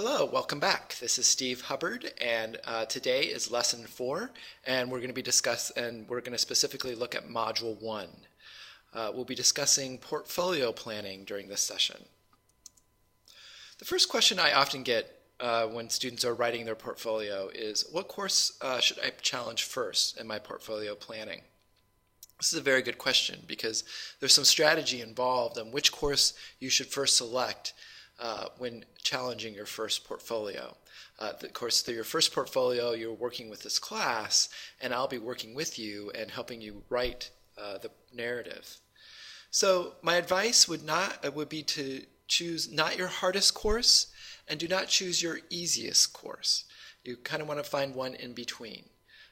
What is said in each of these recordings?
Hello, welcome back. This is Steve Hubbard, and today is lesson 4, and we're going to specifically look at module 1. We'll be discussing portfolio planning during this session. The first question I often get when students are writing their portfolio is, what course should I challenge first in my portfolio planning? This is a very good question because there's some strategy involved on which course you should first select when challenging your first portfolio. Of course, through your first portfolio, you're working with this class, and I'll be working with you and helping you write the narrative. So my advice would be to choose not your hardest course, and do not choose your easiest course. You kind of want to find one in between.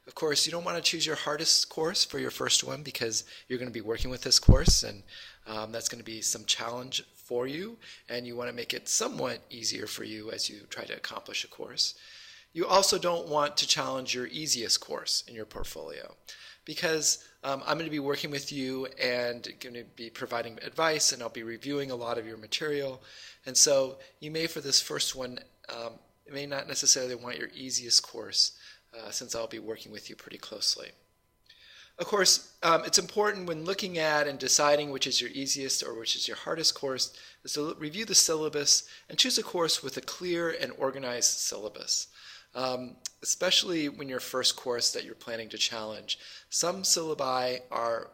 Of course, you don't want to choose your hardest course for your first one because you're going to be working with this course, and that's going to be some challenge for you, and you want to make it somewhat easier for you as you try to accomplish a course. You also don't want to challenge your easiest course in your portfolio because I'm going to be working with you and going to be providing advice, and I'll be reviewing a lot of your material. And so you may, for this first one, you may not necessarily want your easiest course since I'll be working with you pretty closely. Of course, it's important when looking at and deciding which is your easiest or which is your hardest course is to review the syllabus and choose a course with a clear and organized syllabus. Especially when your first course that you're planning to challenge. Some syllabi are,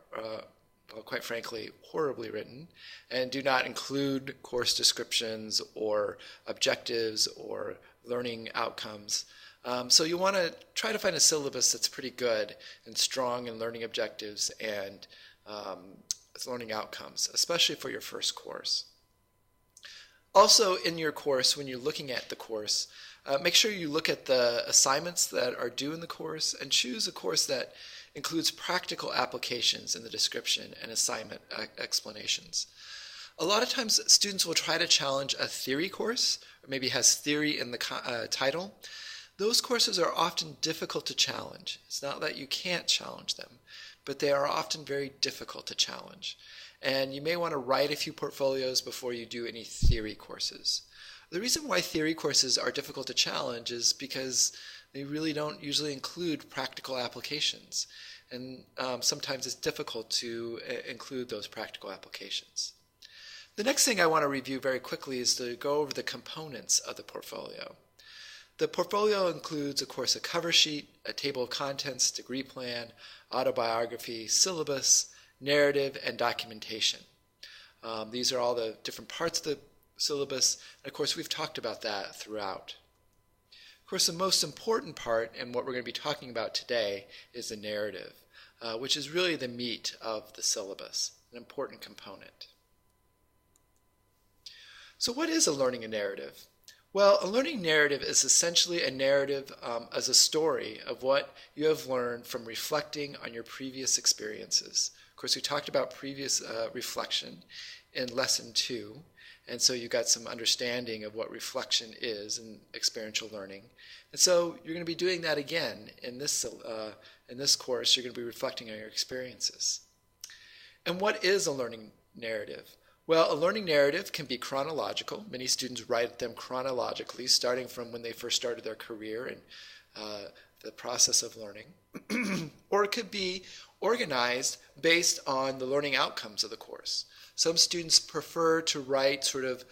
quite frankly, horribly written and do not include course descriptions or objectives or learning outcomes. So you want to try to find a syllabus that's pretty good and strong in learning objectives and learning outcomes, especially for your first course. Also in your course, when you're looking at the course, make sure you look at the assignments that are due in the course and choose a course that includes practical applications in the description and assignment explanations. A lot of times students will try to challenge a theory course, or maybe has theory in the title. Those courses are often difficult to challenge. It's not that you can't challenge them, but they are often very difficult to challenge. And you may want to write a few portfolios before you do any theory courses. The reason why theory courses are difficult to challenge is because they really don't usually include practical applications. And sometimes it's difficult to include those practical applications. The next thing I want to review very quickly is to go over the components of the portfolio. The portfolio includes, of course, a cover sheet, a table of contents, degree plan, autobiography, syllabus, narrative, and documentation. These are all the different parts of the syllabus, and of course we've talked about that throughout. Of course, the most important part, and what we're going to be talking about today, is the narrative, which is really the meat of the syllabus, an important component. So what is a learning narrative? Well, a learning narrative is essentially a narrative as a story of what you have learned from reflecting on your previous experiences. Of course, we talked about previous reflection in lesson 2, and so you got some understanding of what reflection is in experiential learning. And so you're going to be doing that again in this course. You're going to be reflecting on your experiences. And what is a learning narrative? Well, a learning narrative can be chronological. Many students write them chronologically, starting from when they first started their career and the process of learning. Or it could be organized based on the learning outcomes of the course. Some students prefer to write sort of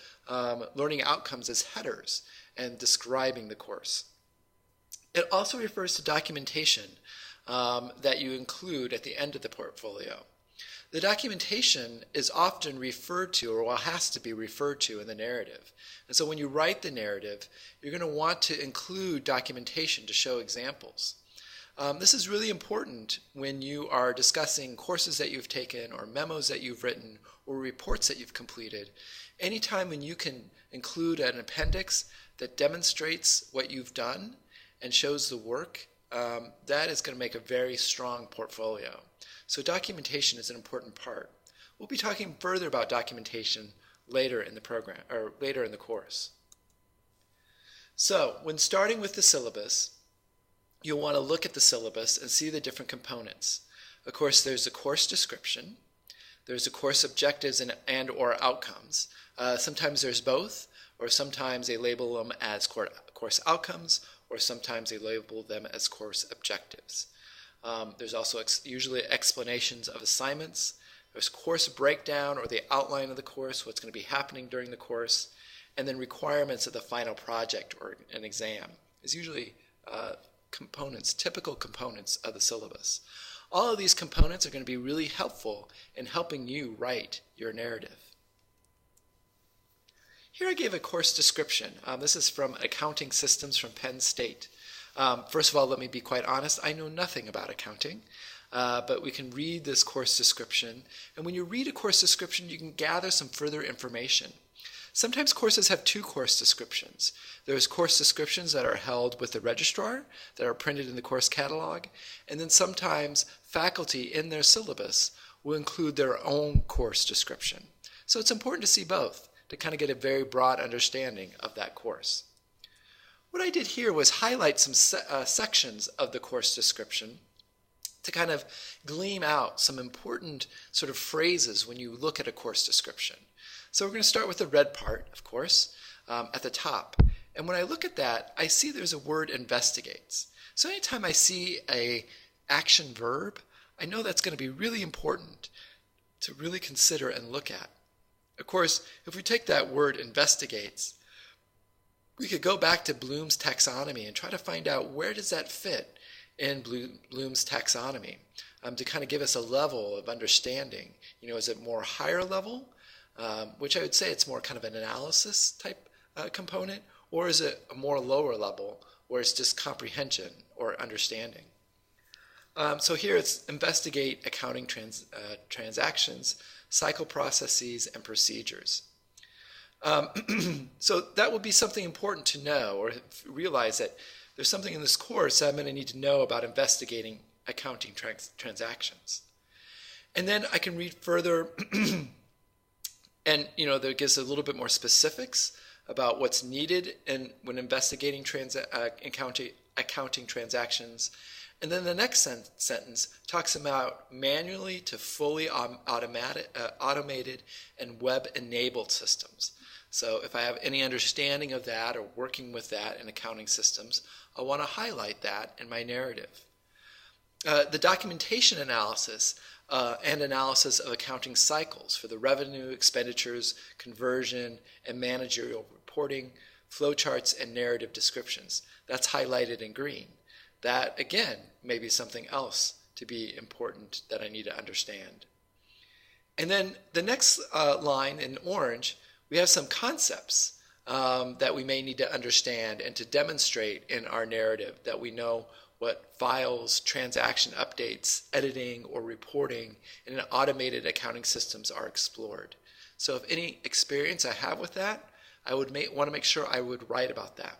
learning outcomes as headers and describing the course. It also refers to documentation that you include at the end of the portfolio. The documentation is often referred to, or has to be referred to in the narrative. And so when you write the narrative, you're going to want to include documentation to show examples. This is really important when you are discussing courses that you've taken, or memos that you've written, or reports that you've completed. Anytime when you can include an appendix that demonstrates what you've done and shows the work, that is going to make a very strong portfolio. So documentation is an important part. We'll be talking further about documentation later in the program, or later in the course. So when starting with the syllabus, you'll want to look at the syllabus and see the different components. Of course, there's a course description, there's a course objectives and or outcomes. Sometimes there's both, or sometimes they label them as course outcomes, or sometimes they label them as course objectives. There's also usually explanations of assignments. There's course breakdown or the outline of the course, what's going to be happening during the course, and then requirements of the final project or an exam is usually typical components of the syllabus. All of these components are going to be really helpful in helping you write your narrative. Here I gave a course description. This is from Accounting Systems from Penn State. First of all, let me be quite honest. I know nothing about accounting, but we can read this course description. And when you read a course description, you can gather some further information. Sometimes courses have two course descriptions. There's course descriptions that are held with the registrar, that are printed in the course catalog, and then sometimes faculty in their syllabus will include their own course description. So it's important to see both to kind of get a very broad understanding of that course. What I did here was highlight some sections of the course description to kind of glean out some important sort of phrases when you look at a course description. So we're going to start with the red part, of course, at the top. And when I look at that, I see there's a word investigates. So anytime I see an action verb, I know that's going to be really important to really consider and look at. Of course, if we take that word investigates, we could go back to Bloom's taxonomy and try to find out where does that fit in Bloom's taxonomy to kind of give us a level of understanding. Is it more higher level, which I would say it's more kind of an analysis type component, or is it a more lower level where it's just comprehension or understanding? So here it's investigate accounting transactions, cycle processes, and procedures. So that would be something important to know or realize that there's something in this course that I'm going to need to know about investigating accounting transactions. And then I can read further and that gives a little bit more specifics about what's needed when investigating accounting transactions. And then the next sentence talks about manually to fully automated and web-enabled systems. So if I have any understanding of that or working with that in accounting systems, I want to highlight that in my narrative. The documentation analysis and analysis of accounting cycles for the revenue, expenditures, conversion, and managerial reporting, flowcharts, and narrative descriptions. That's highlighted in green. That, again, may be something else to be important that I need to understand. And then the next line in orange, we have some concepts that we may need to understand and to demonstrate in our narrative that we know what files, transaction updates, editing, or reporting in an automated accounting systems are explored. So if any experience I have with that, I would want to make sure I would write about that.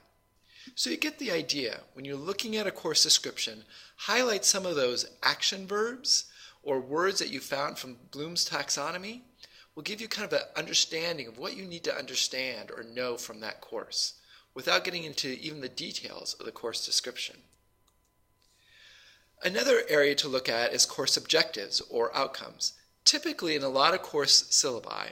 So you get the idea. When you're looking at a course description, highlight some of those action verbs or words that you found from Bloom's taxonomy will give you kind of an understanding of what you need to understand or know from that course without getting into even the details of the course description. Another area to look at is course objectives or outcomes. Typically in a lot of course syllabi,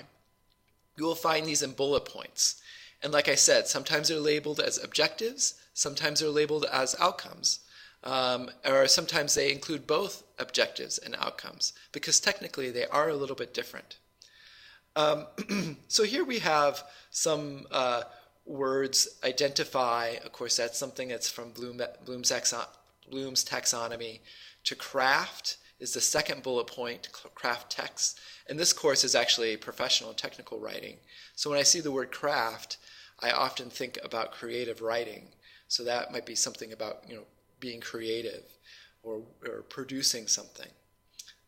you will find these in bullet points. And like I said, sometimes they're labeled as objectives, sometimes they're labeled as outcomes, or sometimes they include both objectives and outcomes because technically they are a little bit different. So here we have some words, identify, of course that's something that's from Bloom's taxonomy. To craft is the second bullet point, craft text. And this course is actually professional and technical writing. So when I see the word craft, I often think about creative writing. So that might be something about being creative or producing something.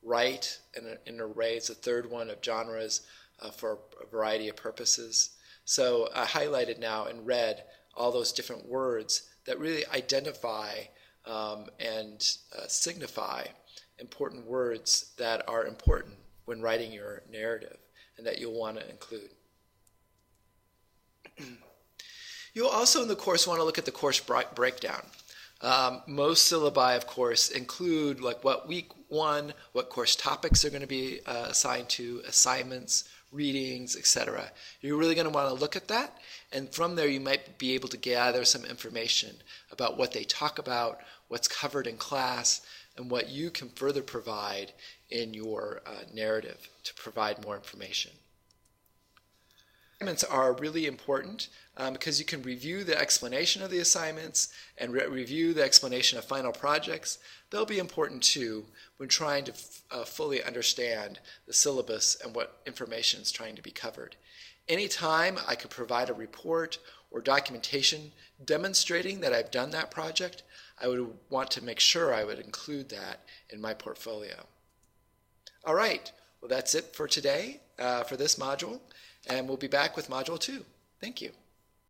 Write, an array is the third one of genres for a variety of purposes. So I highlighted now in red all those different words that really identify and signify important words that are important when writing your narrative and that you'll want to include. You'll also in the course want to look at the course breakdown. Most syllabi, of course, include like what week one, what course topics are going to be assigned to, assignments, readings, etc. You're really going to want to look at that, and from there you might be able to gather some information about what they talk about, what's covered in class, and what you can further provide in your narrative to provide more information. Assignments are really important because you can review the explanation of the assignments and review the explanation of final projects. They'll be important too when trying to fully understand the syllabus and what information is trying to be covered. Anytime I could provide a report or documentation demonstrating that I've done that project, I would want to make sure I would include that in my portfolio. All right, well that's it for today for this module. And we'll be back with Module 2. Thank you.